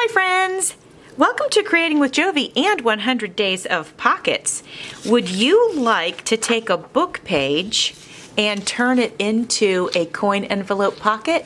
my friends! Welcome to Creating with Jovi and 100 Days of Pockets. Would you like to take a book page and turn it into a coin envelope pocket?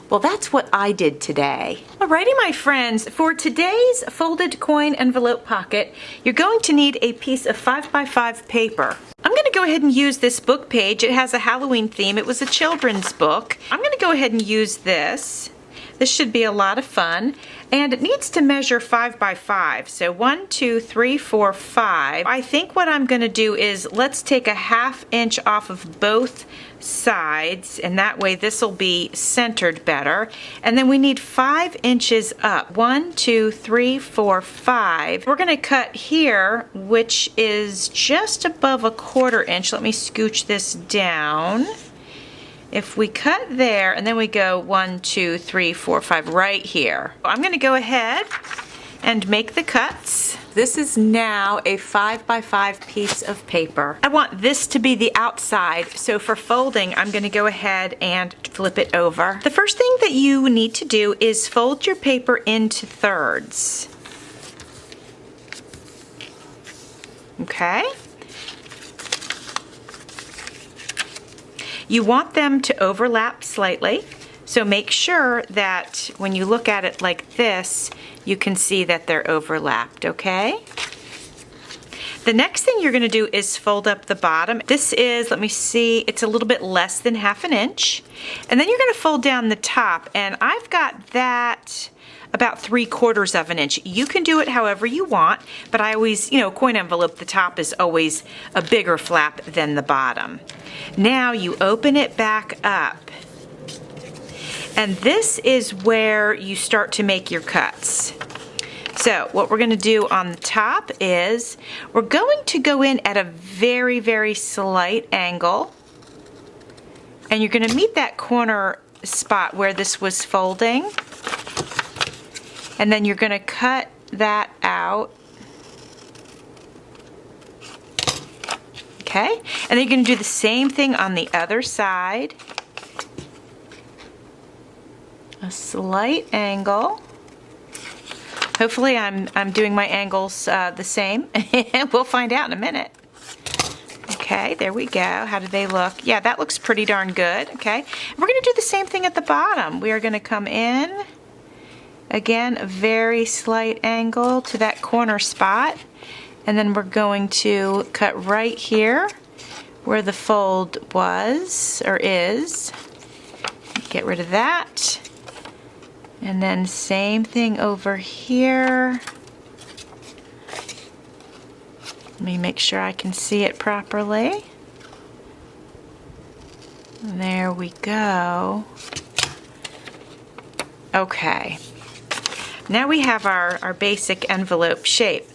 Well, that's what I did today. Alrighty, my friends, for today's folded coin envelope pocket, you're going to need a piece of 5x5 paper. I'm going to go ahead and use this book page. It has a Halloween theme. It was a children's book. I'm going to go ahead and use this. This should be a lot of fun, and it needs to measure 5x5. So 1, 2, 3, 4, 5. I think what I'm going to do is let's take a 1/2 inch off of both sides, and that way this will be centered better. And then we need 5 inches up. 1, 2, 3, 4, 5. We're going to cut here, which is just above a 1/4 inch. Let me scooch this down. If we cut there and then we go 1, 2, 3, 4, 5 right here. I'm going to go ahead and make the cuts. This is now a 5x5 piece of paper. I want this to be the outside, so for folding I'm going to go ahead and flip it over. The first thing that you need to do is fold your paper into thirds. Okay? You want them to overlap slightly, so make sure that when you look at it like this, you can see that they're overlapped, okay? The next thing you're going to do is fold up the bottom. This is, let me see, it's a little bit less than 1/2 inch. And then you're going to fold down the top, and I've got that about 3/4 inch. You can do it however you want, but I always, coin envelope, the top is always a bigger flap than the bottom. Now you open it back up, and this is where you start to make your cuts. So what we're going to do on the top is we're going to go in at a very, very slight angle, and you're going to meet that corner spot where this was folding. And then you're going to cut that out. Okay? And then you're going to do the same thing on the other side. A slight angle. Hopefully I'm doing my angles the same. We'll find out in a minute. Okay, there we go. How do they look? Yeah, that looks pretty darn good. Okay? And we're going to do the same thing at the bottom. We are going to come in. Again, a very slight angle to that corner spot, and then we're going to cut right here where the fold was or is. Get rid of that, and then same thing over here. Let me make sure I can see it properly. And there we go. Okay. Now we have our basic envelope shape.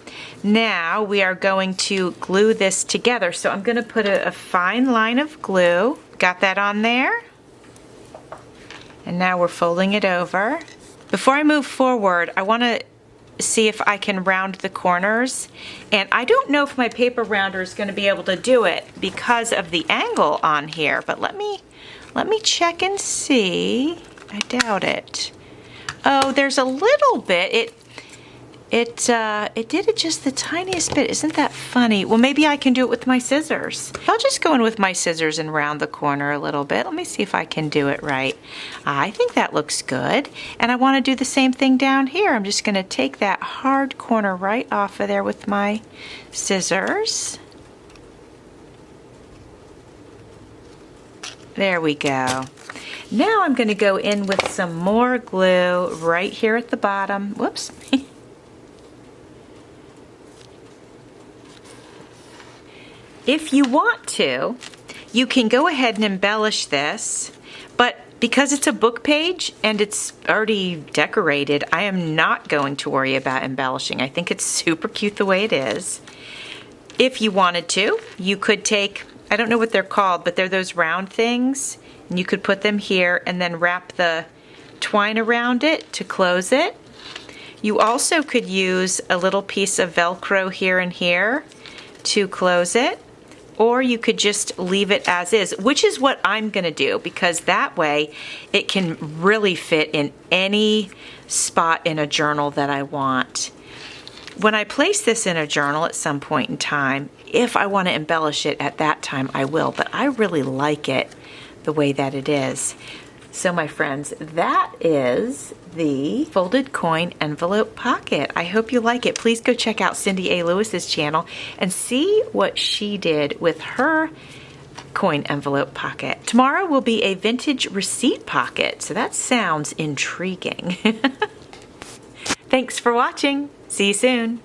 Now we are going to glue this together. So I'm going to put a fine line of glue. Got that on there? And now we're folding it over. Before I move forward, I want to see if I can round the corners. And I don't know if my paper rounder is going to be able to do it because of the angle on here. But let me check and see. I doubt it. Oh, there's a little bit. It did it just the tiniest bit. Isn't that funny? Well, maybe I can do it with my scissors. I'll just go in with my scissors and round the corner a little bit. Let me see if I can do it right. I think that looks good. And I want to do the same thing down here. I'm just going to take that hard corner right off of there with my scissors. There we go. Now I'm going to go in with some more glue right here at the bottom. Whoops. If you want to, you can go ahead and embellish this, but because it's a book page and it's already decorated, I am not going to worry about embellishing. I think it's super cute the way it is. If you wanted to, you could take, I don't know what they're called, but they're those round things. And you could put them here and then wrap the twine around it to close it. You also could use a little piece of Velcro here and here to close it. or you could just leave it as is, which is what I'm going to do, because that way it can really fit in any spot in a journal that I want. When I place this in a journal at some point in time, if I want to embellish it at that time, I will, but I really like it the way that it is. So my friends, that is the folded coin envelope pocket. I hope you like it. Please go check out Cindy A. Lewis's channel and see what she did with her coin envelope pocket. Tomorrow will be a vintage receipt pocket, so that sounds intriguing. Thanks for watching. See you soon.